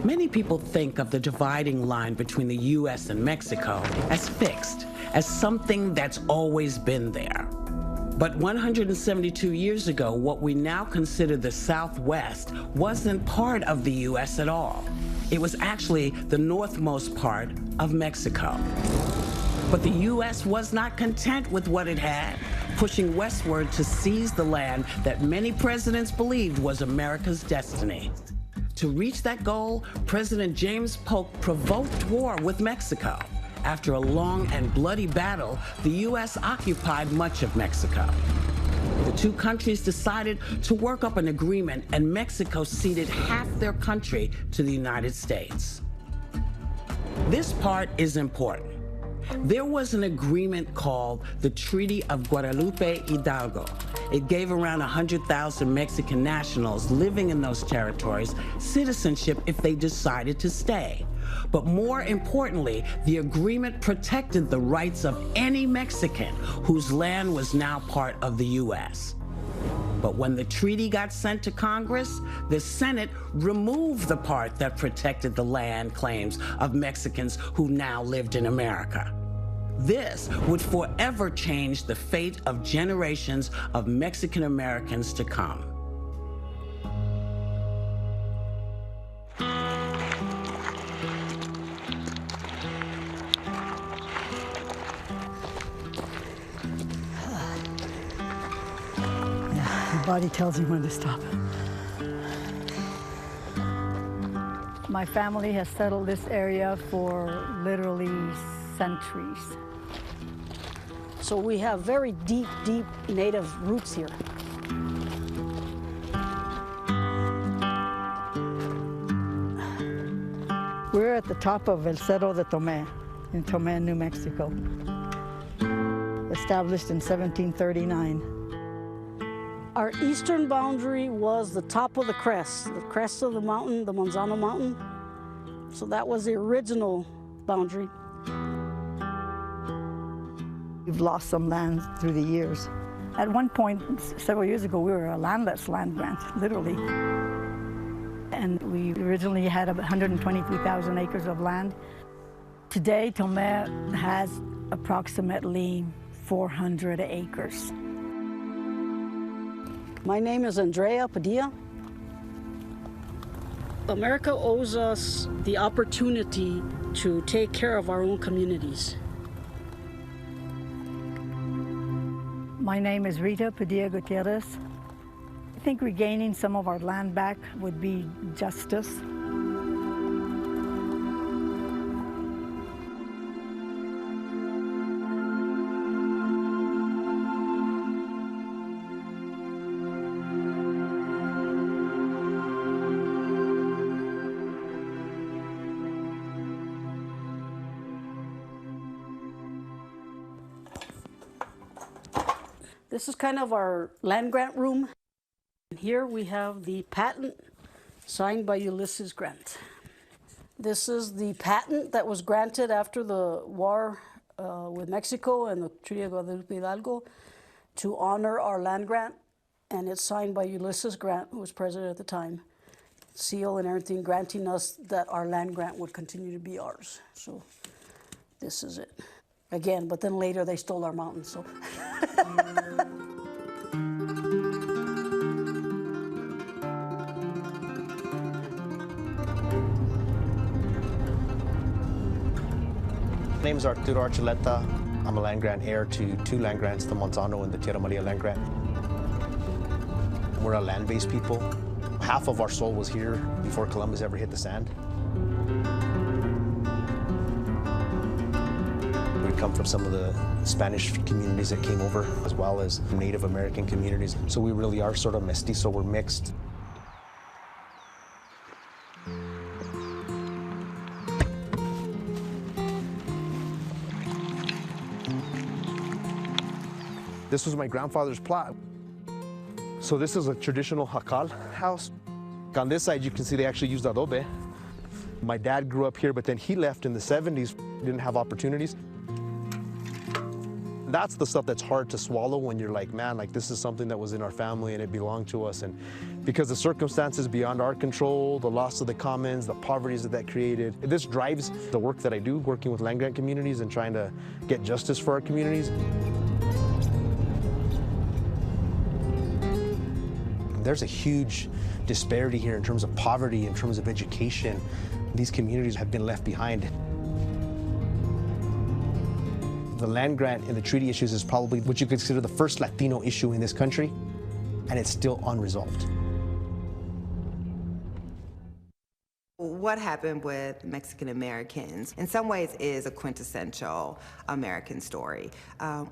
Many people think of the dividing line between the U.S. and Mexico as fixed, as something that's always been there. But 172 years ago, what we now consider the Southwest wasn't part of the U.S. at all. It was actually the northmost part of Mexico. But the U.S. was not content with what it had, pushing westward to seize the land that many presidents believed was America's destiny. To reach that goal, President James Polk provoked war with Mexico. After a long and bloody battle, the U.S. occupied much of Mexico. The two countries decided to work up an agreement, and Mexico ceded half their country to the United States. This part is important. There was an agreement called the Treaty of Guadalupe Hidalgo. It gave around 100,000 Mexican nationals living in those territories citizenship if they decided to stay. But more importantly, the agreement protected the rights of any Mexican whose land was now part of the U.S. But when the treaty got sent to Congress, the Senate removed the part that protected the land claims of Mexicans who now lived in America. This would forever change the fate of generations of Mexican Americans to come. Your body tells you when to stop. My family has settled this area for literally centuries. So we have very deep, deep native roots here. We're at the top of El Cerro de Tomé, in Tomé, New Mexico, established in 1739. Our eastern boundary was the top of the crest of the mountain, the Manzano Mountain. So that was the original boundary. We've lost some land through the years. At one point, several years ago, we were a landless land grant, literally. And we originally had 123,000 acres of land. Today, Tomé has approximately 400 acres. My name is Andrea Padilla. America owes us the opportunity to take care of our own communities. My name is Rita Padilla Gutierrez. I think regaining some of our land back would be justice. This is kind of our land grant room. Here we have the patent signed by Ulysses Grant. This is the patent that was granted after the war with Mexico and the Treaty of Guadalupe Hidalgo to honor our land grant, and it's signed by Ulysses Grant, who was president at the time. Seal and everything granting us that our land grant would continue to be ours. So this is it. Again, but then later they stole our mountain, so. My name is Arturo Archuleta. I'm a land grant heir to two land grants, the Manzano and the Tierra Maria land grant. We're a land-based people. Half of our soul was here before Columbus ever hit the sand. We come from some of the Spanish communities that came over, as well as Native American communities. So we really are sort of mestizo, we're mixed. This was my grandfather's plot. So this is a traditional jacal house. On this side, you can see they actually used adobe. My dad grew up here, but then he left in the 70s, didn't have opportunities. That's the stuff that's hard to swallow when you're like, man, like this is something that was in our family and it belonged to us. And because the circumstances beyond our control, the loss of the commons, the poverties that created. This drives the work that I do, working with land-grant communities and trying to get justice for our communities. There's a huge disparity here in terms of poverty, in terms of education. These communities have been left behind. The land grant and the treaty issues is probably what you could consider the first Latino issue in this country, and it's still unresolved. What happened with Mexican Americans in some ways is a quintessential American story.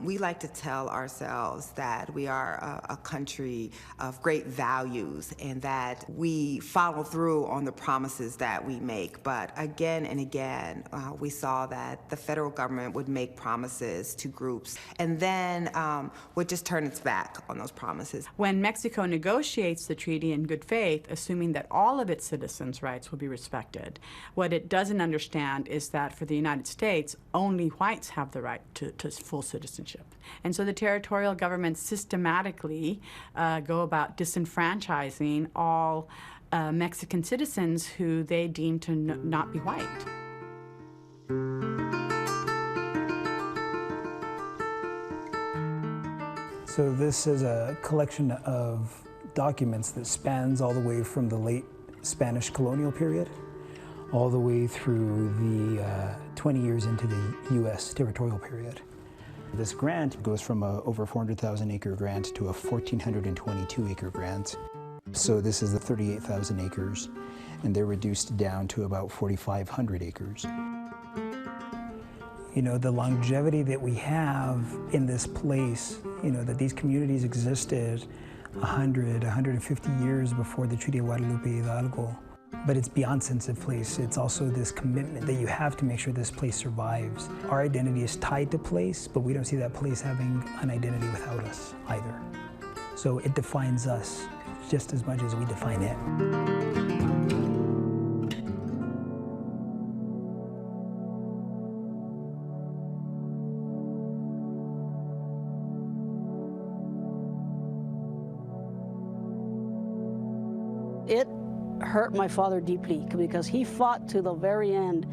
We like to tell ourselves that we are a country of great values and that we follow through on the promises that we make. But again and again, we saw that the federal government would make promises to groups and then would just turn its back on those promises. When Mexico negotiates the treaty in good faith, assuming that all of its citizens' rights will be respected, what it doesn't understand is that for the United States, only whites have the right to full citizenship. And so the territorial governments systematically go about disenfranchising all Mexican citizens who they deem to not be white. So this is a collection of documents that spans all the way from the late Spanish colonial period all the way through the 20 years into the U.S. territorial period. This grant goes from a over 400,000 acre grant to a 1,422 acre grant. So this is the 38,000 acres, and they're reduced down to about 4,500 acres. You know, the longevity that we have in this place, you know, that these communities existed 100, 150 years before the Treaty of Guadalupe Hidalgo. But it's beyond sense of place. It's also this commitment that you have to make sure this place survives. Our identity is tied to place, but we don't see that place having an identity without us either. So it defines us just as much as we define it. It hurt my father deeply because he fought to the very end,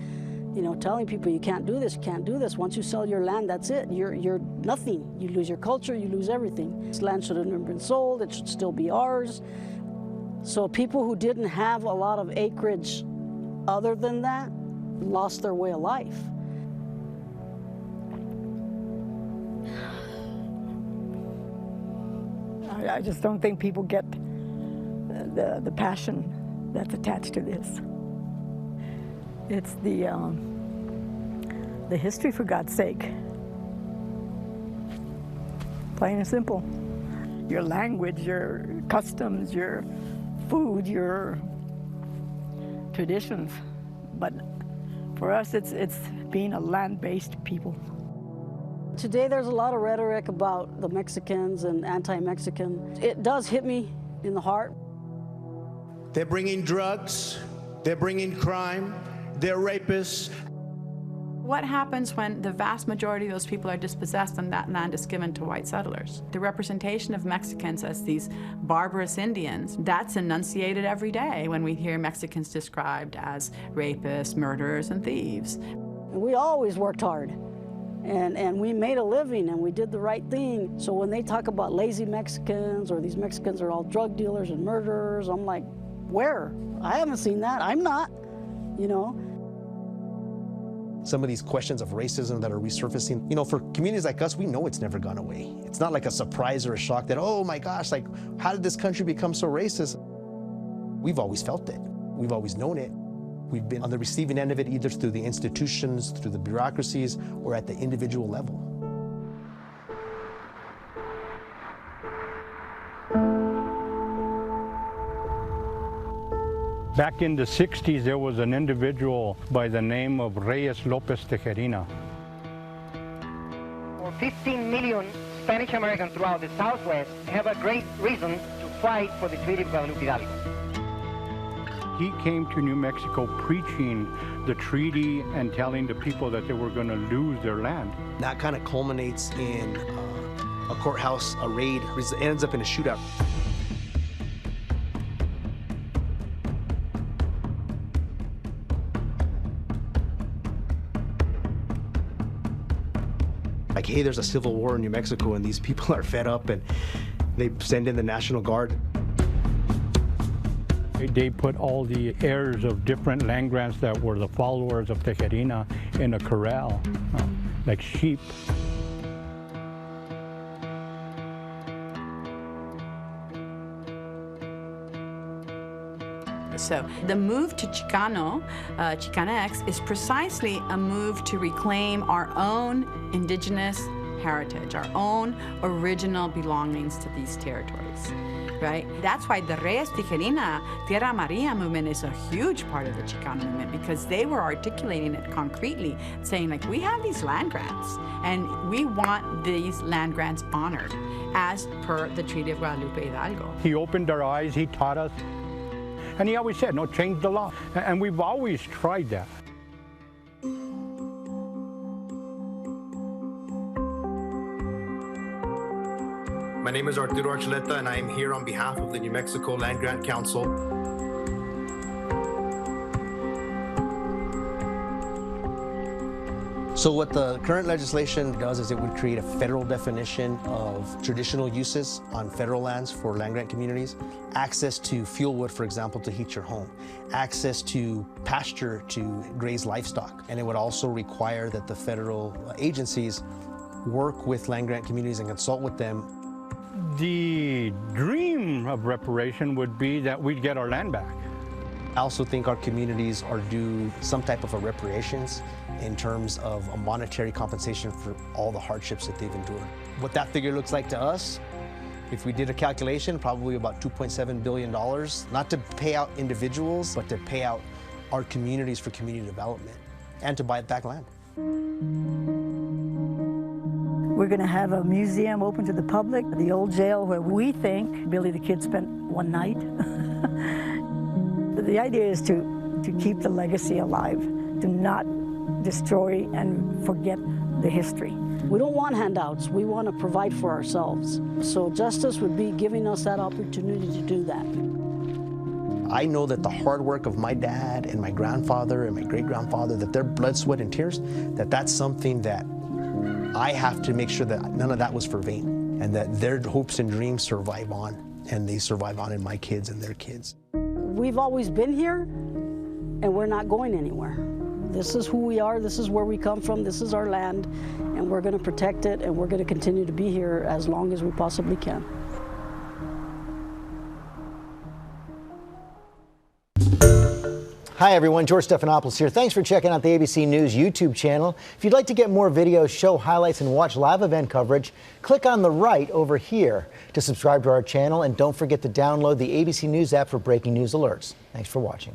you know, telling people you can't do this, you can't do this. Once you sell your land, that's it. You're nothing. You lose your culture, you lose everything. This land should have never been sold, it should still be ours. So people who didn't have a lot of acreage other than that lost their way of life. I just don't think people get the passion that's attached to this. It's the history, for God's sake. Plain and simple. Your language, your customs, your food, your traditions. But for us, it's being a land-based people. Today there's a lot of rhetoric about the Mexicans and anti-Mexican. It does hit me in the heart. They're bringing drugs, they're bringing crime, they're rapists. What happens when the vast majority of those people are dispossessed and that land is given to white settlers? The representation of Mexicans as these barbarous Indians, that's enunciated every day when we hear Mexicans described as rapists, murderers, and thieves. We always worked hard. And we made a living and we did the right thing. So when they talk about lazy Mexicans or these Mexicans are all drug dealers and murderers, I'm like, where? I haven't seen that. I'm not, you know. Some of these questions of racism that are resurfacing, you know, for communities like us, we know it's never gone away. It's not like a surprise or a shock that, oh my gosh, like, how did this country become so racist? We've always felt it. We've always known it. We've been on the receiving end of it either through the institutions, through the bureaucracies, or at the individual level. Back in the 60s, there was an individual by the name of Reyes Lopez Tejerina. Or 15 million Spanish Americans throughout the Southwest have a great reason to fight for the Treaty of Guadalupe Hidalgo. He came to New Mexico preaching the treaty and telling the people that they were going to lose their land. That kind of culminates in a courthouse, a raid, it ends up in a shootout. Like, hey, there's a civil war in New Mexico and these people are fed up, and they send in the National Guard. They put all the heirs of different land grants that were the followers of Tejerina in a corral, like sheep. So the move to Chicano, Chicanx, is precisely a move to reclaim our own indigenous heritage, our own original belongings to these territories, right? That's why the Reyes Tijerina, Tierra Maria movement is a huge part of the Chicano movement, because they were articulating it concretely, saying, like, we have these land grants, and we want these land grants honored as per the Treaty of Guadalupe Hidalgo. He opened our eyes, he taught us. And he always said, no, change the law. And we've always tried that. My name is Arturo Archuleta, and I am here on behalf of the New Mexico Land Grant Council. So what the current legislation does is it would create a federal definition of traditional uses on federal lands for land grant communities, access to fuel wood, for example, to heat your home, access to pasture to graze livestock, and it would also require that the federal agencies work with land grant communities and consult with them. The dream of reparation would be that we'd get our land back. I also think our communities are due some type of a reparations in terms of a monetary compensation for all the hardships that they've endured. What that figure looks like to us, if we did a calculation, probably about $2.7 billion, not to pay out individuals, but to pay out our communities for community development and to buy back land. We're going to have a museum open to the public, the old jail where we think Billy the Kid spent one night. The idea is to keep the legacy alive, to not destroy and forget the history. We don't want handouts. We want to provide for ourselves. So justice would be giving us that opportunity to do that. I know that the hard work of my dad and my grandfather and my great-grandfather, that their blood, sweat, and tears, that's something that I have to make sure that none of that was for vain, and that their hopes and dreams survive on, and they survive on in my kids and their kids. We've always been here, and we're not going anywhere. This is who we are, this is where we come from, this is our land, and we're going to protect it, and we're going to continue to be here as long as we possibly can. Hi everyone, George Stephanopoulos here. Thanks for checking out the ABC News YouTube channel. If you'd like to get more videos, show highlights, and watch live event coverage, click on the right over here to subscribe to our channel, and don't forget to download the ABC News app for breaking news alerts. Thanks for watching.